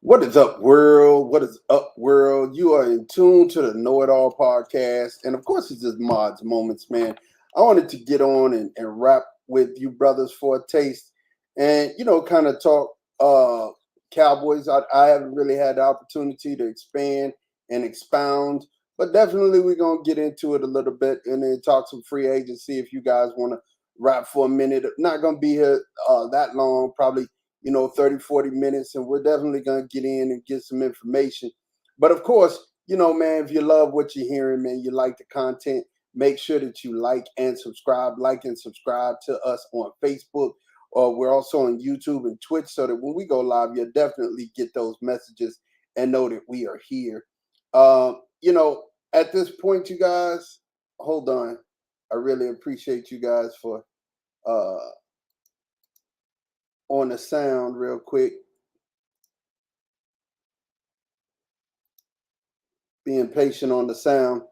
What is up, world? What is up, world? You are in tune to the Know It All podcast. And of course, it's just Mods Moments, man. I wanted to get on and rap with you brothers for a taste and, kind of talk Cowboys. I haven't really had the opportunity to expand and expound, but definitely we're going to get into it a little bit and then talk some free agency if you guys want to rap for a minute. Not going to be here that long, probably 30, 40 minutes, and we're definitely going to get in and get some information. But of course, man, if you love what you're hearing, man, you like the content, make sure that you like and subscribe to us on Facebook. Or we're also on YouTube and Twitch so that when we go live, you'll definitely get those messages and know that we are here. At this point, you guys, hold on. I really appreciate you guys for uh, on the sound real quick. Being patient on the sound.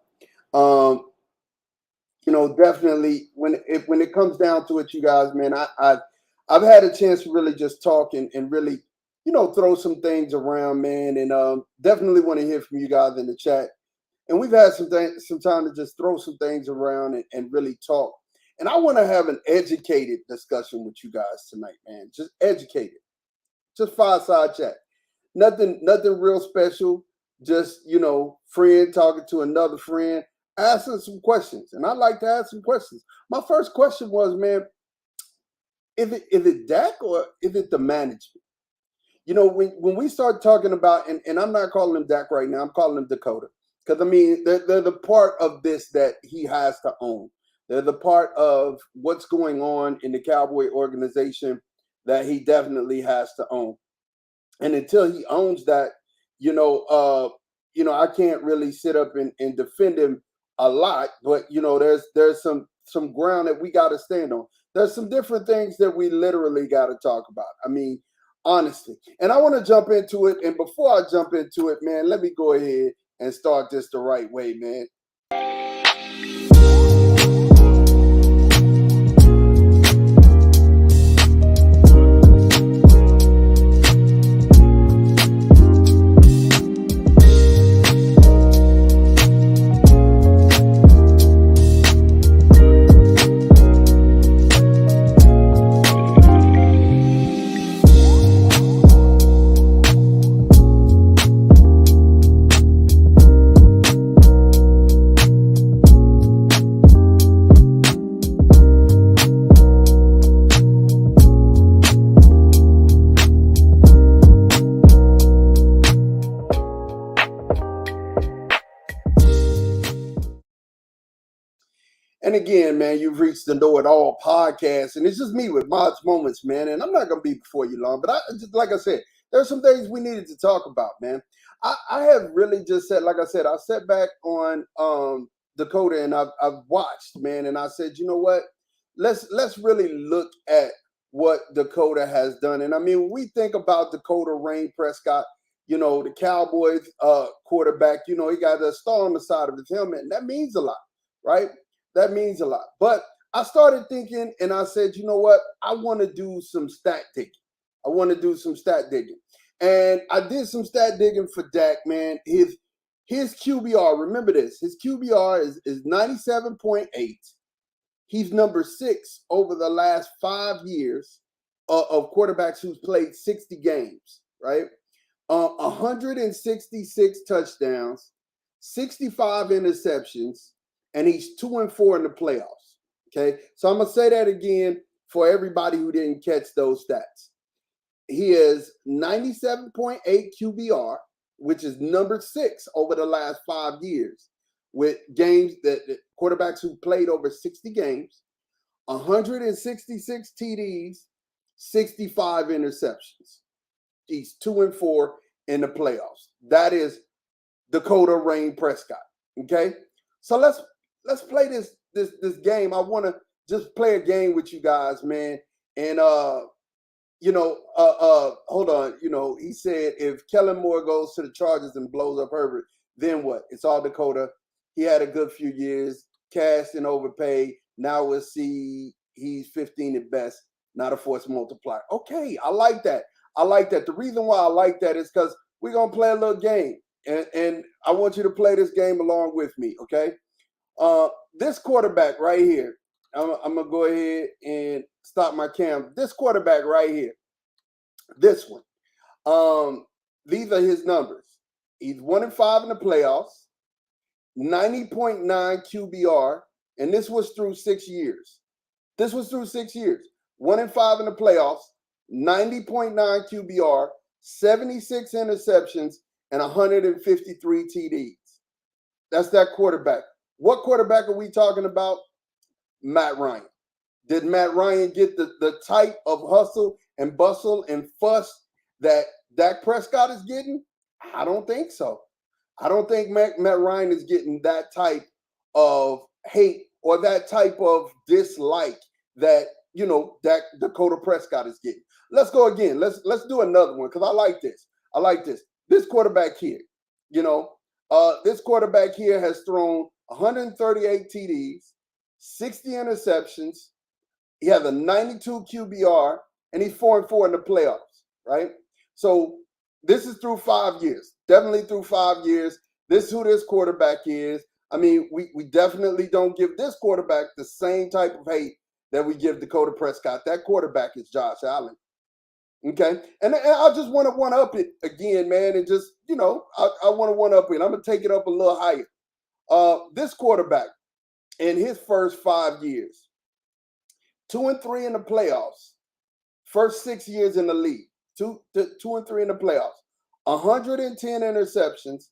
Um, Definitely when it comes down to it, you guys, man, I've had a chance to really just talk and really, throw some things around, man, and definitely want to hear from you guys in the chat. And we've had some time to just throw some things around and really talk. And I want to have an educated discussion with you guys tonight, man. Just educated, just fireside chat. Nothing real special. Just friend talking to another friend, asking some questions. And I like to ask some questions. My first question was, man, is it Dak or is it the management? When we start talking about, and I'm not calling him Dak right now, I'm calling him Dakota. Because I mean, they're the part of this that he has to own. They're the part of what's going on in the Cowboy organization that he definitely has to own. And until he owns that, I can't really sit up and defend him a lot. But there's some ground that we got to stand on. There's some different things that we literally got to talk about. I mean, honestly. And I want to jump into it. And before I jump into it, man, let me go ahead and start this the right way, man. And again, man, you've reached the Know It All podcast, and it's just me with Mods Moments, man. And I'm not gonna be before you long, but like I said, there's some things we needed to talk about, man. I have really just said, like I said, I sat back on Dakota and I've watched, man, and I said, you know what? Let's really look at what Dakota has done. And I mean, when we think about Dakota Rain Prescott, the Cowboys quarterback, he got a star on the side of his helmet, and that means a lot, right? That means a lot. But I started thinking and I said, you know what? I want to do some stat digging. I want to do some stat digging. And I did some stat digging for Dak, man. His QBR, remember this, his QBR is 97.8. He's number 6 over the last 5 years of quarterbacks who's played 60 games, right? 166 touchdowns, 65 interceptions, and he's 2-4 in the playoffs. Okay, so I'm gonna say that again for everybody who didn't catch those stats. He is 97.8 QBR, which is number 6 over the last 5 years, with games that quarterbacks who played over 60 games, 166 TDs, 65 interceptions. He's 2-4 in the playoffs. That is Dakota Rain Prescott. Okay, so let's play this game. I want to just play a game with you guys, man. And hold on. He said if Kellen Moore goes to the Chargers and blows up Herbert, then what? It's all Dakota. He had a good few years, cashed and overpaid. Now we'll see he's 15 at best, not a force multiplier. Okay, I like that. The reason why I like that is because we're gonna play a little game, and I want you to play this game along with me, okay? This quarterback right here, I'm gonna go ahead and stop my cam. This quarterback right here, this one. These are his numbers. He's 1-5 in the playoffs, 90.9 QBR, and this was through 6 years. This was through 6 years. 1-5 in the playoffs, 90.9 QBR, 76 interceptions, and 153 TDs. That's that quarterback. What quarterback are we talking about? Matt Ryan. Did Matt Ryan get the type of hustle and bustle and fuss that Dak Prescott is getting? I don't think so. I don't think Matt Ryan is getting that type of hate or that type of dislike that, Dakota Prescott is getting. Let's go again. Let's do another one because I like this. I like this. This quarterback here, this quarterback here has thrown 138 TDs, 60 interceptions. He has a 92 QBR, and he's 4-4 in the playoffs, right? So this is through 5 years, definitely through 5 years. This is who this quarterback is. I mean, we definitely don't give this quarterback the same type of hate that we give Dakota Prescott. That quarterback is Josh Allen. Okay. And I just want to one-up it again, man. And just, I want to one-up it. I'm going to take it up a little higher. This quarterback, in his first 5 years, 2-3 in the playoffs, first 6 years in the league, 2-3 in the playoffs, 110 interceptions,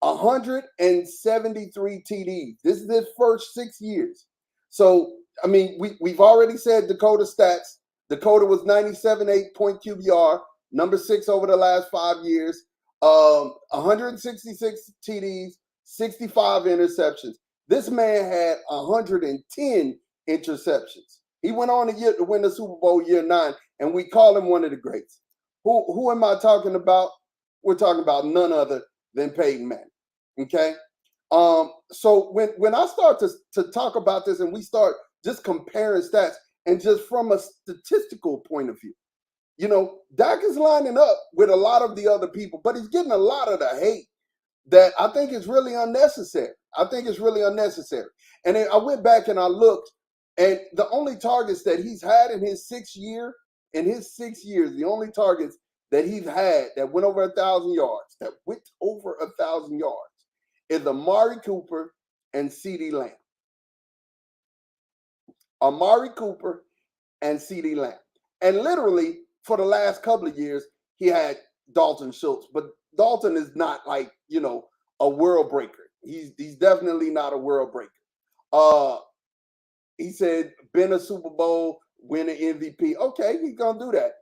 173 TDs. This is his first 6 years. So, I mean, we've already said Dakota stats. Dakota was 97.8 point QBR, number 6 over the last 5 years, 166 TDs, 65 interceptions. This man had 110 interceptions. He went on to win the Super Bowl year 9, and we call him one of the greats. Who am I talking about? We're talking about none other than Peyton Manning. Okay. So when I start to talk about this and we start just comparing stats and just from a statistical point of view, Dak is lining up with a lot of the other people, but he's getting a lot of the hate that I think is really unnecessary. And then I went back and I looked, and the only targets that he's had in his 6 years, the only targets that he's had that went over 1,000 yards, is Amari Cooper and CeeDee Lamb. Amari Cooper and CeeDee Lamb. And literally, for the last couple of years, he had Dalton Schultz. But Dalton is not like, a world breaker. He's definitely not a world breaker. He said, been a Super Bowl, win an MVP. Okay, he's going to do that.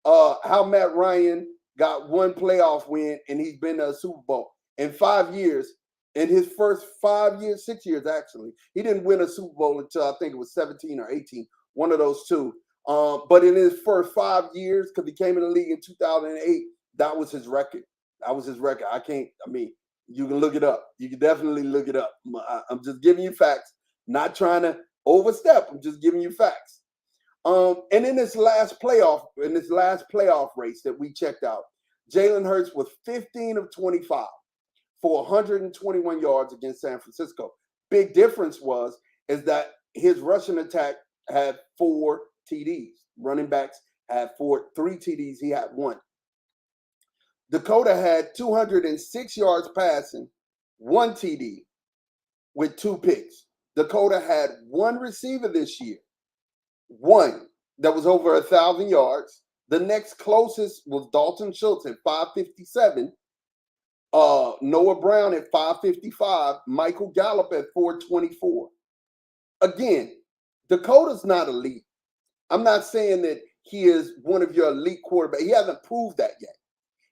How Matt Ryan got one playoff win, and he's been to a Super Bowl. In 5 years, in his first 5 years, 6 years actually, he didn't win a Super Bowl until I think it was 17 or 18, one of those two. But in his first 5 years, because he came in the league in 2008, that was his record. You can look it up. You can definitely look it up. I'm just giving you facts, not trying to overstep. I'm just giving you facts. And in this last playoff race that we checked out, Jalen Hurts was 15 of 25 for 121 yards against San Francisco. Big difference is that his rushing attack had 4 TDs. Running backs had 3 TDs. He had 1. Dakota had 206 yards passing, 1 TD with 2 picks. Dakota had 1 receiver this year, 1 that was over 1,000 yards. The next closest was Dalton Schultz at 557. Noah Brown at 555, Michael Gallup at 424. Again, Dakota's not elite. I'm not saying that he is one of your elite quarterbacks. He hasn't proved that yet.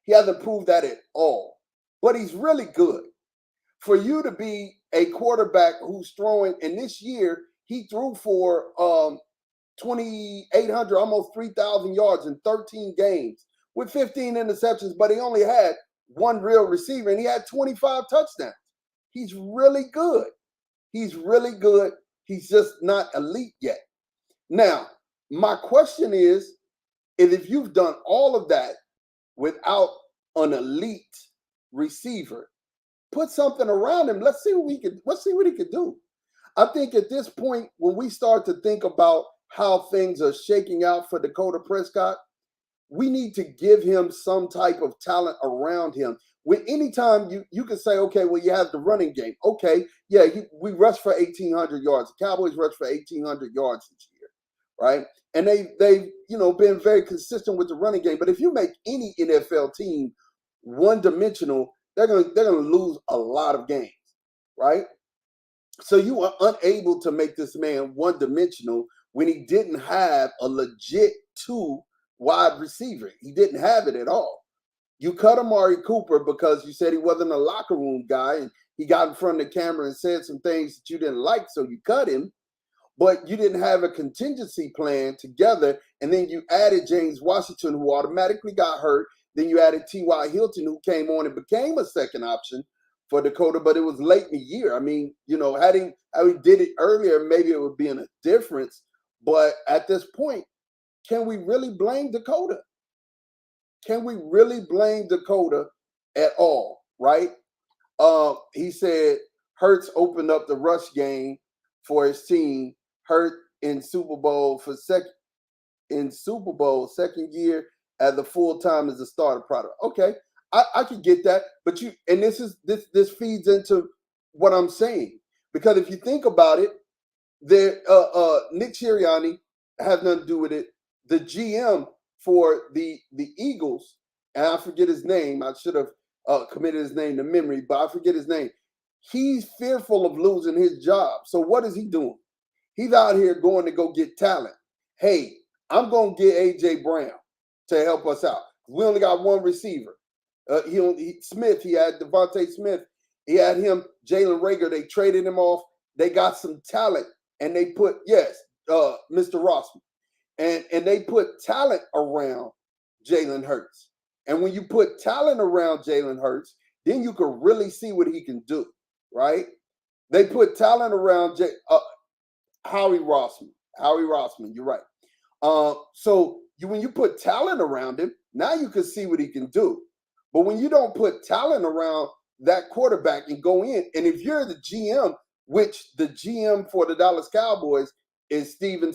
He hasn't proved that at all. But he's really good. For you to be a quarterback who's throwing, and this year he threw for 2,800, almost 3,000 yards in 13 games with 15 interceptions, but he only had 1 real receiver, and he had 25 touchdowns. He's really good. He's just not elite yet. Now, my question is if you've done all of that without an elite receiver. Put something around him. Let's see what he could do. I think at this point, when we start to think about how things are shaking out for Dakota Prescott, we need to give him some type of talent around him. When anytime you can say, okay, well, you have the running game. Okay, yeah, we rushed for 1,800 yards. The Cowboys rushed for 1,800 yards this year, right? And they've been very consistent with the running game. But if you make any NFL team one dimensional, they're gonna lose a lot of games, right? So you are unable to make this man one dimensional when he didn't have a legit two wide receiver. He didn't have it at all. You cut Amari Cooper because you said he wasn't a locker room guy and he got in front of the camera and said some things that you didn't like, so you cut him. But you didn't have a contingency plan together. And then you added James Washington, who automatically got hurt. Then you added T.Y. Hilton, who came on and became a second option for Dakota, but it was late in the year. I mean, had he did it earlier, maybe it would be in a difference. But at this point, can we really blame Dakota? Can we really blame Dakota at all, right? He said Hurts opened up the rush game for his team. Hurt in Super Bowl second year as the full time as a starter product. Okay, I could get that, but this feeds into what I'm saying, because if you think about it, there Nick Sirianni has nothing to do with it. The GM for the Eagles, and I forget his name. I should have committed his name to memory, but I forget his name. He's fearful of losing his job. So what is he doing? He's out here going to go get talent. Hey, I'm going to get A.J. Brown to help us out. We only got one receiver. He had Devontae Smith. He had him, Jalen Reagor. They traded him off. They got some talent, and they put, Mr. Rossman. And they put talent around Jalen Hurts. And when you put talent around Jalen Hurts, then you can really see what he can do, right? They put talent around Howie Rossman. You're right. When you put talent around him, now you can see what he can do. But when you don't put talent around that quarterback and go in, and if you're the GM, which the GM for the Dallas Cowboys is Stephen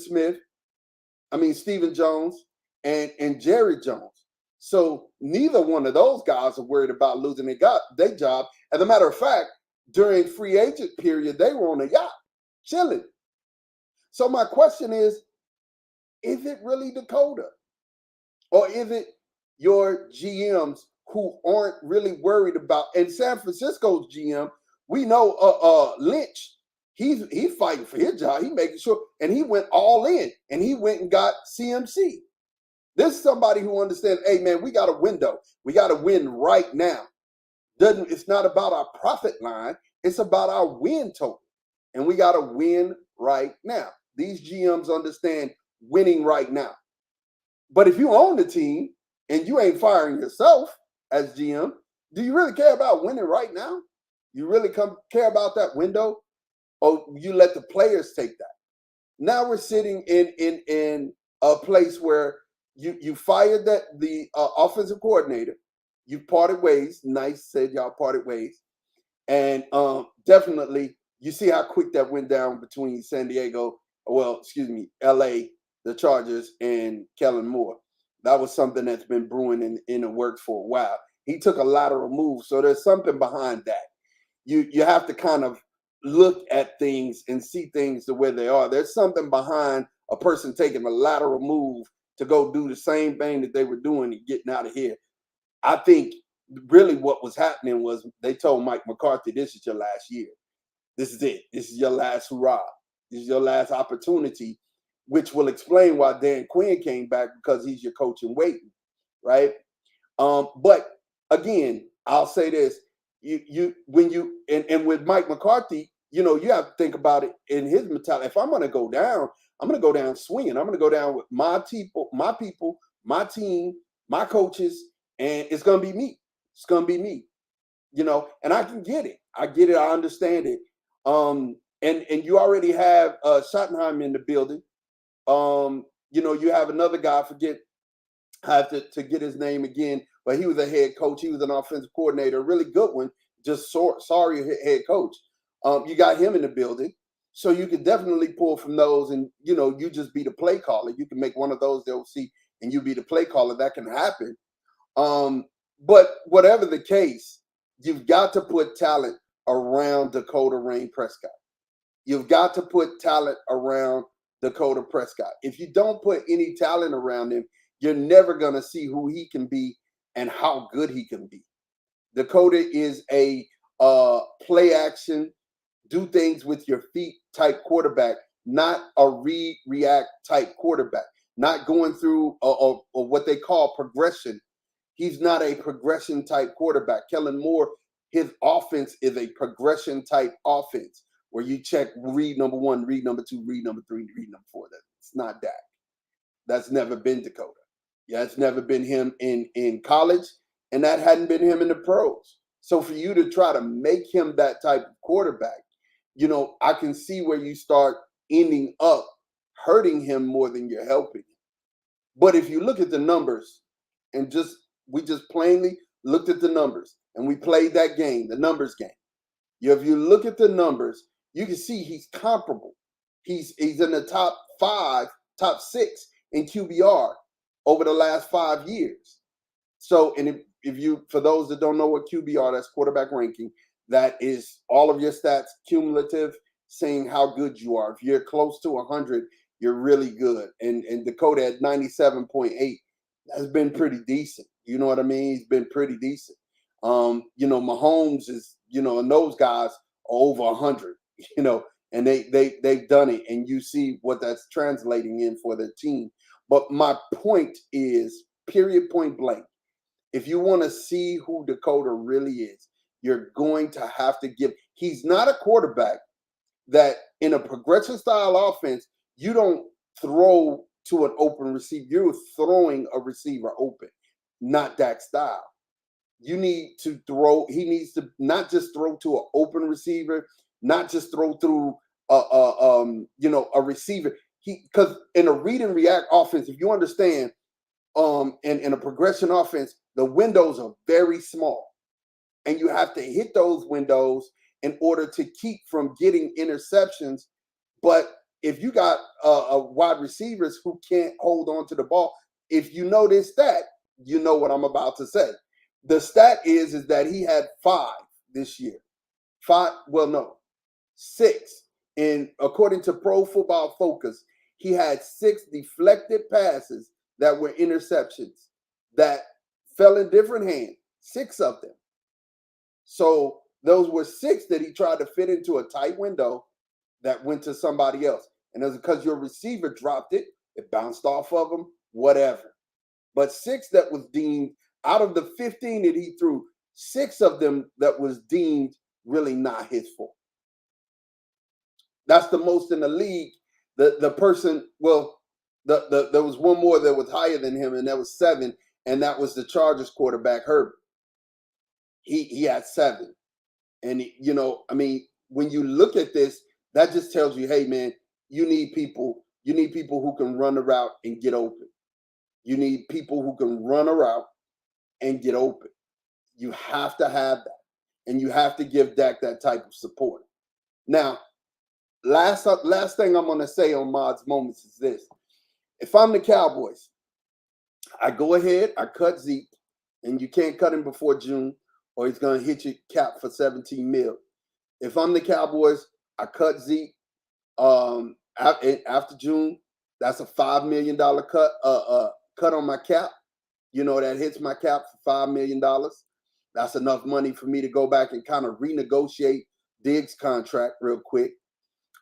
Jones and Jerry Jones. So neither one of those guys are worried about losing their job. As a matter of fact, during free agent period, they were on a yacht, chilling. So my question is it really Dakota? Or is it your GMs who aren't really worried about? And San Francisco's GM, we know Lynch, he's fighting for his job. He's making sure, and he went all in, and he went and got CMC. This is somebody who understands, hey, man, we got a window. We got to win right now. It's not about our profit line. It's about our win total. And we got to win right now. These GMs understand winning right now. But if you own the team and you ain't firing yourself as GM, do you really care about winning right now? You really care about that window? Or you let the players take that? Now we're sitting in a place where you fired the offensive coordinator. You parted ways. Nice, said y'all parted ways. And definitely, you see how quick that went down between LA, the Chargers, and Kellen Moore. That was something that's been brewing in the works for a while. He took a lateral move, so there's something behind that. You have to kind of look at things and see things the way they are. There's something behind a person taking a lateral move to go do the same thing that they were doing and getting out of here. I think really what was happening was they told Mike McCarthy, this is your last year. This is it. This is your last hurrah. This is your last opportunity, which will explain why Dan Quinn came back, because he's your coach in waiting, right? But again, I'll say this: when with Mike McCarthy, you have to think about it in his mentality. If I'm going to go down, I'm going to go down swinging. I'm going to go down with my people, my team, my coaches, and it's going to be me. It's going to be me, and I can get it. I get it. I understand it. And you already have Schottenheim in the building. You have another guy, I have to get his name again, but he was a head coach. He was an offensive coordinator, a really good one. Just sorry head coach. You got him in the building, so you could definitely pull from those, and you just be the play caller. You can make one of those they'll see, and you be the play caller. That can happen. But whatever the case, you've got to put talent around Dakota Rain Prescott. You've got to put talent around Dakota Prescott. If you don't put any talent around him, you're never going to see who he can be and how good he can be. Dakota is a play action, do things with your feet type quarterback, not a read react type quarterback, not going through what they call progression. He's not a progression type quarterback. Kellen Moore, his offense is a progression type offense where you check read number 1, read number 2, read number 3, read number 4. It's not that. That's never been Dakota. Yeah, it's never been him in college, and that hadn't been him in the pros. So for you to try to make him that type of quarterback, I can see where you start ending up hurting him more than you're helping him. But if you look at the numbers, and we just plainly looked at the numbers, and we played that game, the numbers game. If you look at the numbers, you can see he's comparable. He's in the top 5, top 6 in QBR over the last 5 years. So, and if you, for those that don't know what QBR, that's quarterback ranking, that is all of your stats cumulative, saying how good you are. If you're close to 100, you're really good. And Dakota at 97.8, that's been pretty decent. You know what I mean? He's been pretty decent. Mahomes is, and those guys are over 100, and they've done it, and you see what that's translating in for their team. But my point is, period, point blank, if you want to see who Dakota really is, you're going to have to he's not a quarterback that in a progression style offense, you don't throw to an open receiver. You're throwing a receiver open, not that style. You need to throw. He needs to not just throw to an open receiver, not just throw through a receiver. Because in a read and react offense, if you understand, in a progression offense, the windows are very small, and you have to hit those windows in order to keep from getting interceptions. But if you got wide receivers who can't hold on to the ball, if you know this stat, you know what I'm about to say. The stat is that he had 5 this year. 6. And according to Pro Football Focus, he had 6 deflected passes that were interceptions that fell in different hands, 6 of them. So those were 6 that he tried to fit into a tight window that went to somebody else. And it was because your receiver dropped it, it bounced off of him, whatever. But 6 that was deemed, out of the 15 that he threw, 6 of them that was deemed really not his fault. That's the most in the league. The person, well, there was one more that was higher than him, and that was 7, and that was the Chargers quarterback, Herbert. He had 7. And, when you look at this, that just tells you, hey, man, you need people who can run the route and get open. You need people who can run a route and get open. You have to have that. And you have to give Dak that type of support. Now, last thing I'm going to say on Mauds Moments is this. If I'm the Cowboys, I go ahead, I cut Zeke, and you can't cut him before June, or he's going to hit your cap for $17 million. If I'm the Cowboys, I cut Zeke after June. That's a $5 million cut on my cap. That hits my cap for $5 million. That's enough money for me to go back and kind of renegotiate Diggs' contract real quick.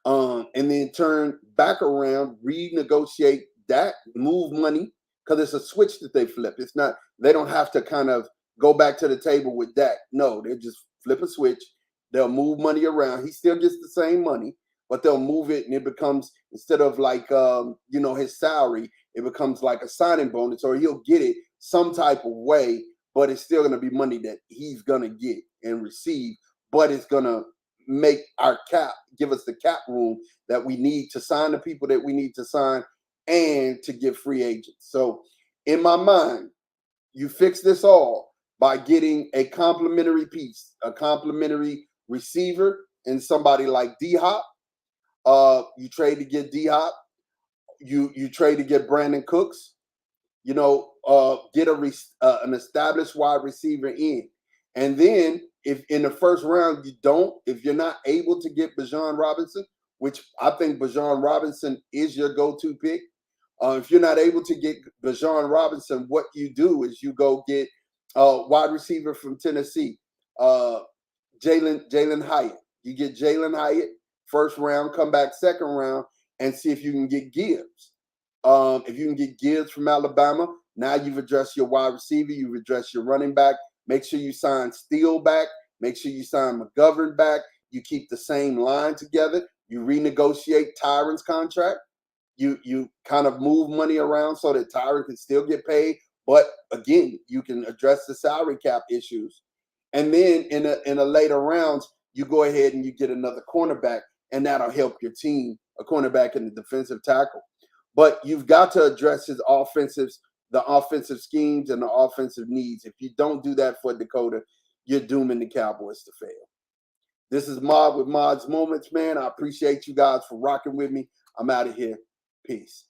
And then turn back around, renegotiate that, move money, because it's a switch that they flip. It's not, they don't have to kind of go back to the table with Dak. No, they just flip a switch. They'll move money around. He still gets the same money, but they'll move it, and it becomes, instead of like, his salary, it becomes like a signing bonus, or he'll get it some type of way, but it's still going to be money that he's going to get and receive, but it's going to make our cap, give us the cap room that we need to sign the people that we need to sign and to get free agents. So in my mind, you fix this all by getting a complimentary piece, a complimentary receiver, and somebody like D Hop. You trade to get D Hop. You trade to get Brandon Cooks. Get an established wide receiver in, and then if in the first round if you're not able to get Bijan Robinson, which I think Bijan Robinson is your go-to pick. If you're not able to get Bijan Robinson, what you do is you go get wide receiver from Tennessee, uh, Jalen Hyatt. You get Jalen Hyatt first round, come back second round, and see if you can get Gibbs. If you can get Gibbs from Alabama, now you've addressed your wide receiver, you've addressed your running back. Make sure you sign Steele back. Make sure you sign McGovern back. You keep the same line together. You renegotiate Tyron's contract. You kind of move money around so that Tyron can still get paid. But again, you can address the salary cap issues. And then in a later rounds, you go ahead and you get another cornerback, and that'll help your team, a cornerback and a defensive tackle. But you've got to address the offensive schemes and the offensive needs. If you don't do that for Dakota, you're dooming the Cowboys to fail. This is Maud with Maud's Moments, man. I appreciate you guys for rocking with me. I'm out of here. Peace.